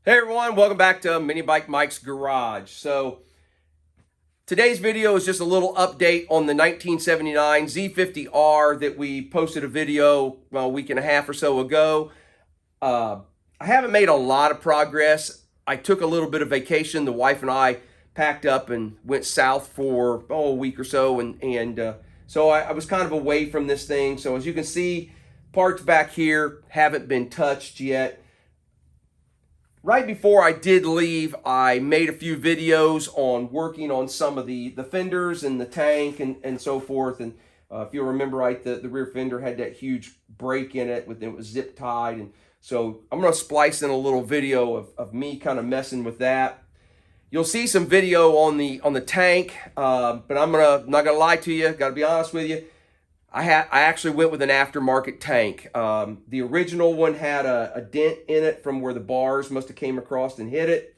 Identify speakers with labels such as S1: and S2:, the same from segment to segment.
S1: Hey everyone, welcome back to Mini Bike Mike's Garage. So today's video is just a little update on the 1979 Z50R that we posted a video a week and a half or so ago. I haven't made a lot of progress. I took a little bit of vacation. The wife and I packed up and went south for a week or so, and so I was kind of away from this thing. So as you can see, parts back here haven't been touched yet. Right before I did leave, I made a few videos on working on some of the fenders and the tank and so forth. And if you'll remember right, the rear fender had that huge break in it, it was zip tied. And so I'm going to splice in a little video of me kind of messing with that. You'll see some video on the tank, but I'm not gonna lie to you. Got to be honest with you. I actually went with an aftermarket tank. The original one had a dent in it from where the bars must have came across and hit it.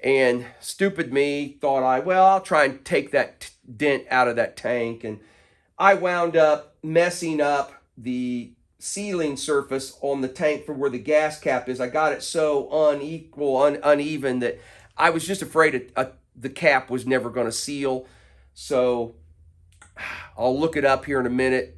S1: And stupid me thought I'll try and take that dent out of that tank. And I wound up messing up the sealing surface on the tank for where the gas cap is. I got it so uneven that I was just afraid the cap was never going to seal. So I'll look it up here in a minute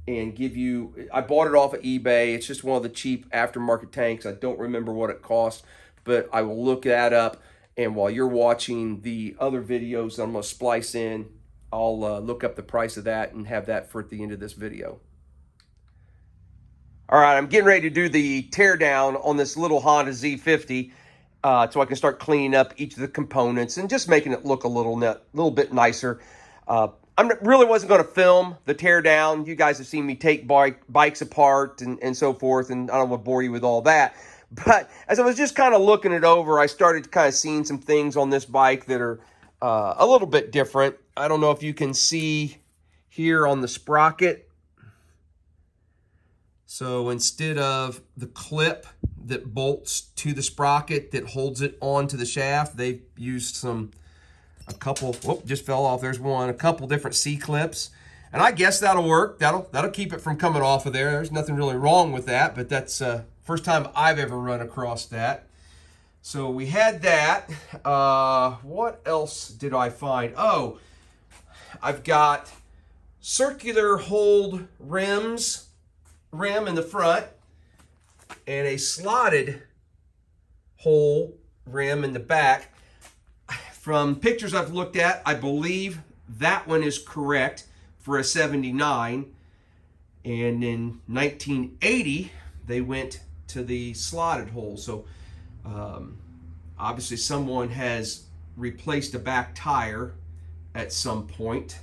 S1: and give you, I bought it off of eBay. It's just one of the cheap aftermarket tanks. I don't remember what it cost, but I will look that up. And while you're watching the other videos I'm going to splice in, I'll look up the price of that and have that for at the end of this video. All right, I'm getting ready to do the teardown on this little Honda Z50 so I can start cleaning up each of the components and just making it look a little bit nicer. I really wasn't going to film the teardown. You guys have seen me take bikes apart and so forth, and I don't want to bore you with all that. But as I was just kind of looking it over, I started kind of seeing some things on this bike that are a little bit different. I don't know if you can see here on the sprocket. So instead of the clip that bolts to the sprocket that holds it onto the shaft, they've used a couple, whoop, just fell off, there's one, a couple different C-clips. And I guess that'll work. That'll keep it from coming off of there. There's nothing really wrong with that, but that's first time I've ever run across that. So we had that. What else did I find? Oh, I've got circular hold rim in the front and a slotted hole rim in the back. From pictures I've looked at, I believe that one is correct for a 79. And in 1980, they went to the slotted hole. So obviously someone has replaced a back tire at some point.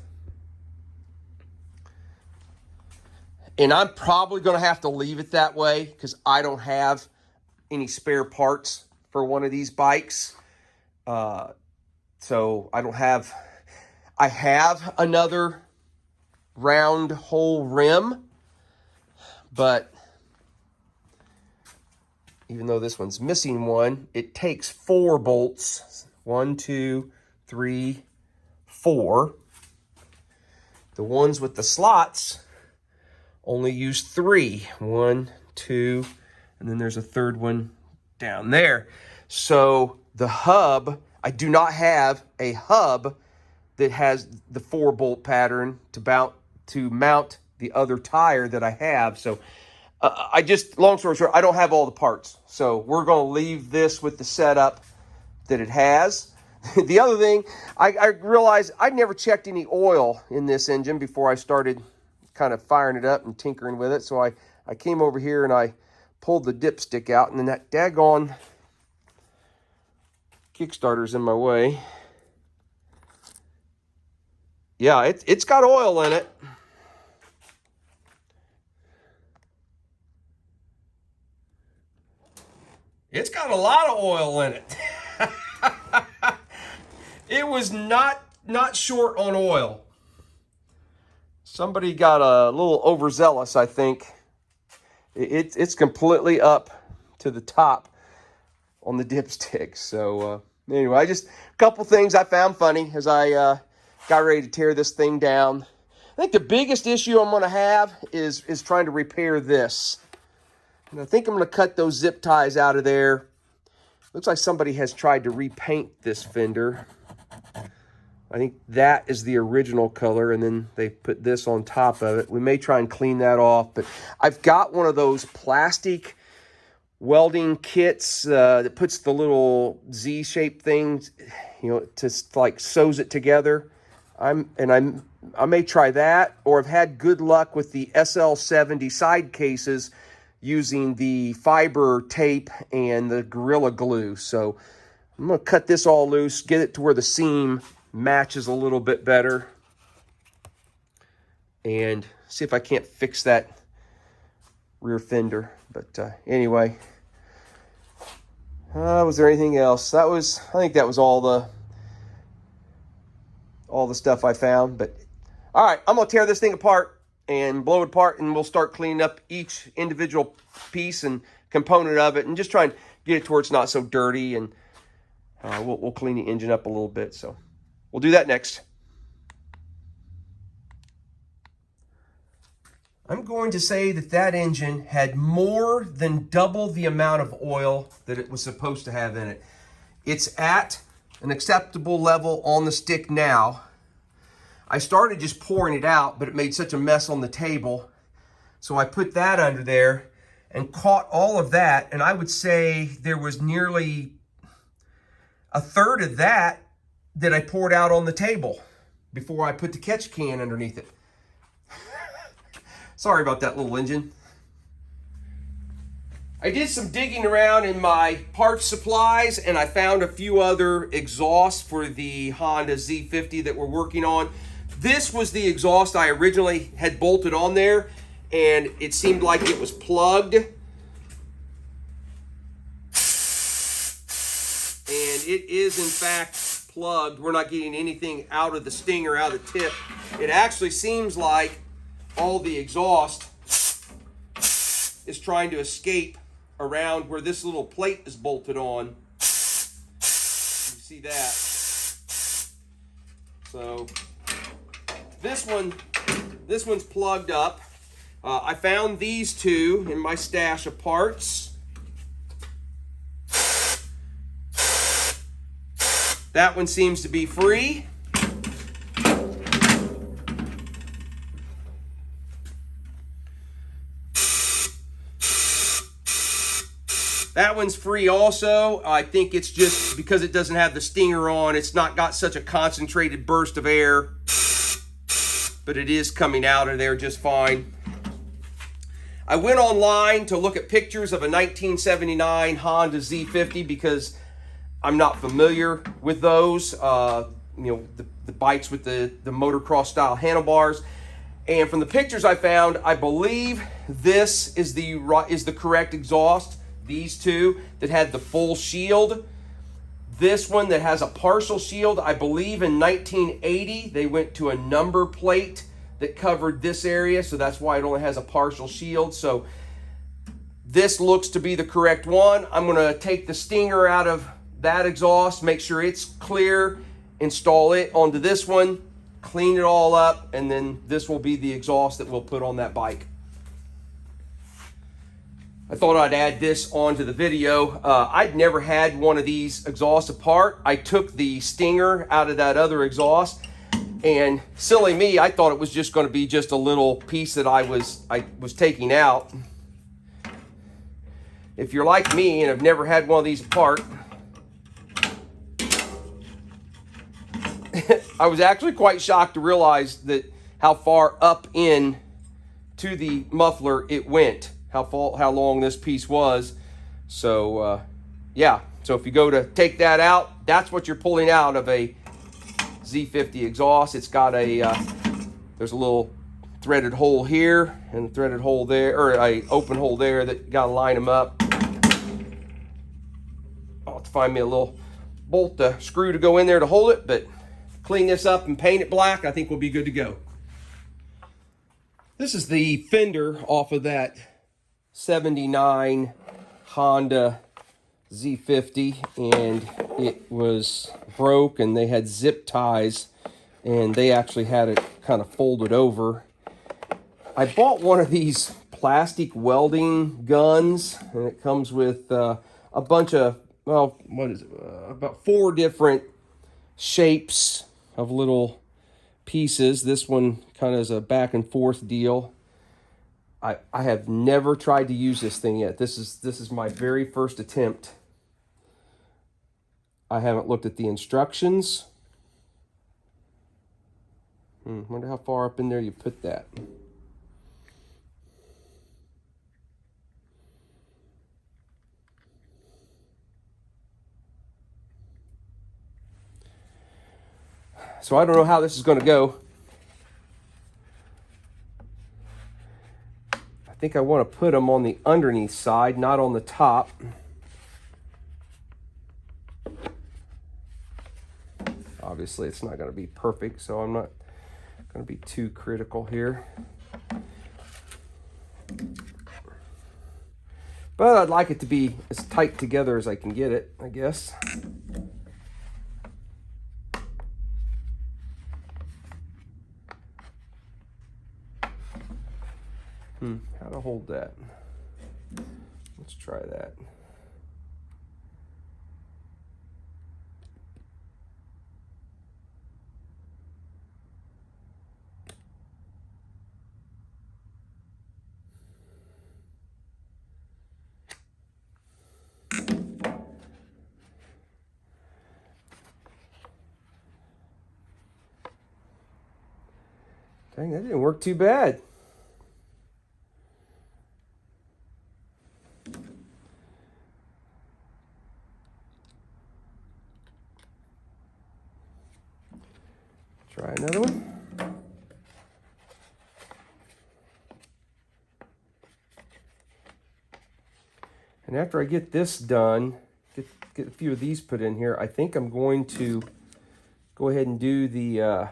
S1: And I'm probably going to have to leave it that way because I don't have any spare parts for one of these bikes. So I have another round hole rim, but even though this one's missing one, it takes 4 bolts. 1, 2, 3, 4. The ones with the slots only use 3. 1, 2, and then there's a third one down there. So the hub, I do not have a hub that has the 4-bolt pattern to mount the other tire that I have. So long story short, I don't have all the parts. So we're going to leave this with the setup that it has. The other thing, I realized I never checked any oil in this engine before I started kind of firing it up and tinkering with it. So I came over here and I pulled the dipstick out, and then that daggone Kickstarter's in my way. Yeah, it's got oil in it. It's got a lot of oil in it. It was not short on oil. Somebody got a little overzealous, I think. It's completely up to the top on the dipstick. So anyway, just a couple things I found funny as I got ready to tear this thing down. I think the biggest issue I'm going to have is trying to repair this. And I think I'm going to cut those zip ties out of there Looks like somebody has tried to repaint this fender. I think that is the original color, and then they put this on top of it. We may try and clean that off, but I've got one of those plastic welding kits that puts the little Z-shaped things, you know, to like sews it together. I may try that, or I've had good luck with the SL70 side cases using the fiber tape and the Gorilla Glue. So I'm going to cut this all loose, get it to where the seam matches a little bit better, and see if I can't fix that rear fender. But anyway, was there anything else? I think that was all the stuff I found. But all right, I'm gonna tear this thing apart and blow it apart, and we'll start cleaning up each individual piece and component of it, and just try and get it to where it's not so dirty, and we'll clean the engine up a little bit. So we'll do that next. I'm going to say that that engine had more than double the amount of oil that it was supposed to have in it. It's at an acceptable level on the stick now. I started just pouring it out, but it made such a mess on the table. So I put that under there and caught all of that, and I would say there was nearly a third of that I poured out on the table before I put the catch can underneath it. Sorry about that little engine. I did some digging around in my parts supplies, and I found a few other exhausts for the Honda Z50 that we're working on. This was the exhaust I originally had bolted on there, and it seemed like it was plugged. And it is in fact plugged. We're not getting anything out of the stinger, out of the tip. It actually seems like all the exhaust is trying to escape around where this little plate is bolted on. You see that? So this one's plugged up. I found these two in my stash of parts. That one seems to be free. That one's free also. I think it's just because it doesn't have the stinger on, it's not got such a concentrated burst of air, but it is coming out of there just fine. I went online to look at pictures of a 1979 Honda Z50 because I'm not familiar with those, you know, the bikes with the motocross style handlebars. And from the pictures I found, I believe this is the correct exhaust. These two that had the full shield. This one that has a partial shield, I believe in 1980, they went to a number plate that covered this area, so that's why it only has a partial shield. So this looks to be the correct one. I'm gonna take the stinger out of that exhaust, make sure it's clear, install it onto this one, clean it all up, and then this will be the exhaust that we'll put on that bike. I thought I'd add this onto the video. I'd never had one of these exhausts apart. I took the stinger out of that other exhaust, and silly me, I thought it was just going to be just a little piece that I was taking out. If you're like me and have never had one of these apart, I was actually quite shocked to realize that how far up in to the muffler it went. How long this piece was. So yeah, so if you go to take that out, that's what you're pulling out of a Z50 exhaust. It's got there's a little threaded hole here and a threaded hole there, or a open hole there that you gotta line them up. I'll have to find me a little bolt screw to go in there to hold it, but clean this up and paint it black, I think we'll be good to go. This is the fender off of that 79 Honda Z50, and it was broke, and they had zip ties, and they actually had it kind of folded over. I bought one of these plastic welding guns, and it comes with a bunch of well, what is it? About 4 different shapes of little pieces. This one kind of is a back and forth deal. I have never tried to use this thing yet. This is my very first attempt. I haven't looked at the instructions. Wonder how far up in there you put that. So I don't know how this is going to go. I think I want to put them on the underneath side, not on the top. Obviously, it's not going to be perfect, so I'm not going to be too critical here. But I'd like it to be as tight together as I can get it, I guess. How to hold that? Let's try that. Dang, that didn't work too bad. Try another one. And after I get this done, get a few of these put in here, I think I'm going to go ahead and do the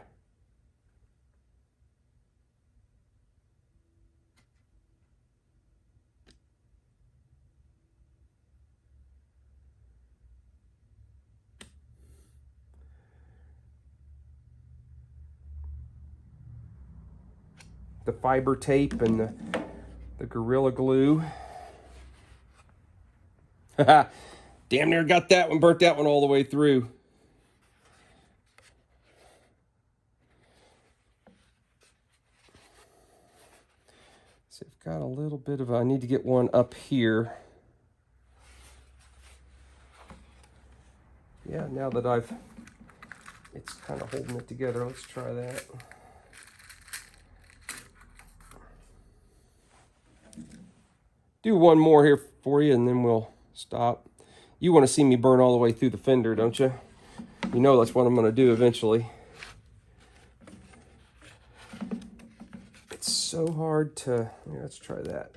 S1: fiber tape and the Gorilla Glue. Damn near got that one, burnt that one all the way through. So I've got a little bit of, I need to get one up here. Yeah, now that it's kind of holding it together, let's try that. Do one more here for you and then we'll stop. You want to see me burn all the way through the fender, don't you? You know that's what I'm going to do eventually. It's so hard to... Here, let's try that.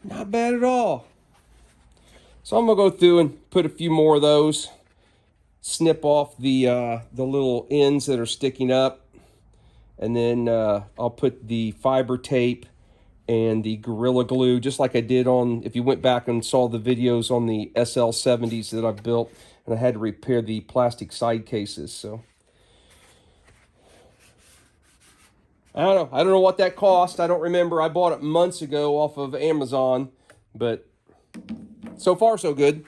S1: Not bad at all. So I'm gonna go through and put a few more of those, snip off the little ends that are sticking up, and then I'll put the fiber tape and the Gorilla Glue, just like I did on, if you went back and saw the videos on the SL70s that I've built, and I had to repair the plastic side cases. So I don't know what that cost. I don't remember. I bought it months ago off of Amazon, but so far so good.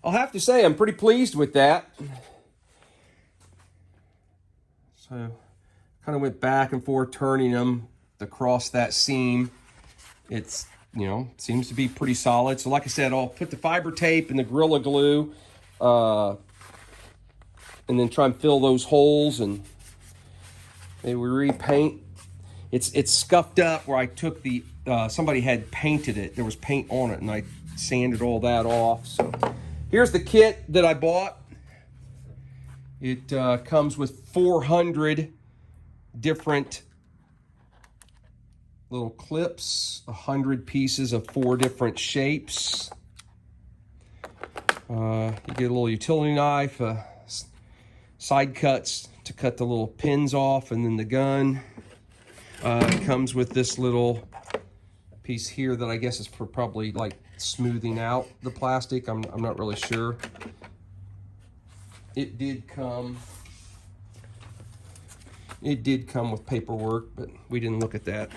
S1: I'll have to say I'm pretty pleased with that. So kind of went back and forth turning them across that seam. It's, you know, seems to be pretty solid. So like I said, I'll put the fiber tape and the Gorilla Glue and then try and fill those holes and maybe we repaint. It's scuffed up where I took the, somebody had painted it. There was paint on it and I sanded all that off. So here's the kit that I bought. It comes with 400 different little clips, 100 pieces of 4 different shapes. You get a little utility knife, side cuts to cut the little pins off, and then the gun. It comes with this little piece here that I guess is for probably like smoothing out the plastic. I'm not really sure. It did come with paperwork, but we didn't look at that.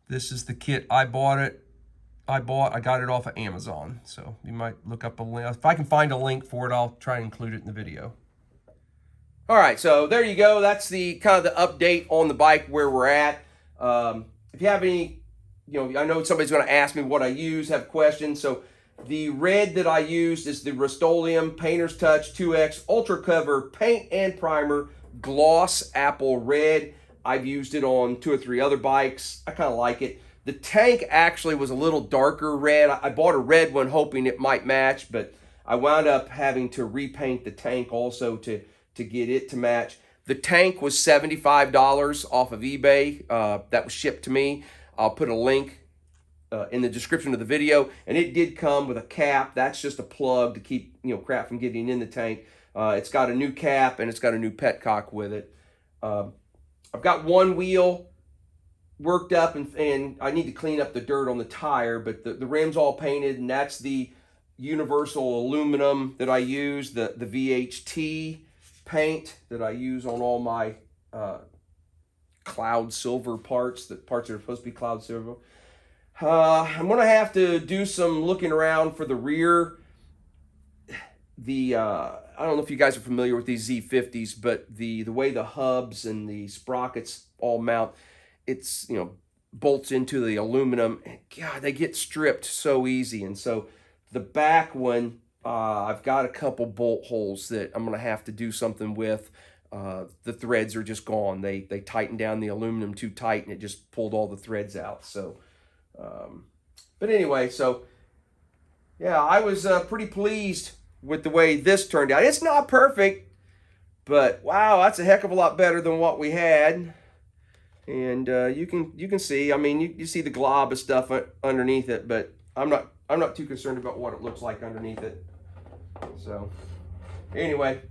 S1: This is the kit. I got it off of Amazon, so you might look up a link. If I can find a link for it, I'll try and include it in the video. All right, so there you go. That's the kind of the update on the bike, where we're at. If you have any, I know somebody's going to ask me what I use, have questions. So the red that I used is the Rust-Oleum Painter's Touch 2X Ultra Cover Paint and Primer Gloss Apple Red. I've used it on 2 or 3 other bikes. I kind of like it. The tank actually was a little darker red. I bought a red one hoping it might match, but I wound up having to repaint the tank also to get it to match. The tank was $75 off of eBay. That was shipped to me. I'll put a link in the description of the video, and it did come with a cap. That's just a plug to keep crap from getting in the tank. It's got a new cap, and it's got a new petcock with it. I've got one wheel worked up, and I need to clean up the dirt on the tire, but the rim's all painted, and that's the universal aluminum that I use, the VHT paint that I use on all my cloud silver parts, the parts that are supposed to be cloud silver. I'm going to have to do some looking around for the rear. I don't know if you guys are familiar with these Z50s, but the way the hubs and the sprockets all mount, it's, bolts into the aluminum. And God, they get stripped so easy. And so the back one, I've got a couple bolt holes that I'm going to have to do something with. The threads are just gone. They tightened down the aluminum too tight, and it just pulled all the threads out. So, but anyway, so yeah, I was pretty pleased with the way this turned out. It's not perfect, but wow, that's a heck of a lot better than what we had. And you can see, I mean, you see the glob of stuff underneath it, but I'm not too concerned about what it looks like underneath it. So anyway,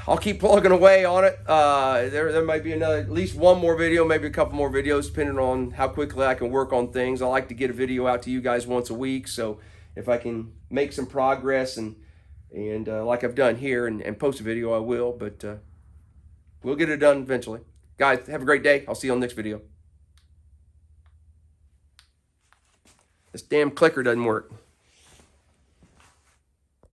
S1: I'll keep plugging away on it. There might be at least one more video, maybe a couple more videos, depending on how quickly I can work on things. I like to get a video out to you guys once a week, so if I can make some progress and like I've done here and post a video, I will. But we'll get it done eventually. Guys, have a great day. I'll see you on the next video. This damn clicker doesn't work.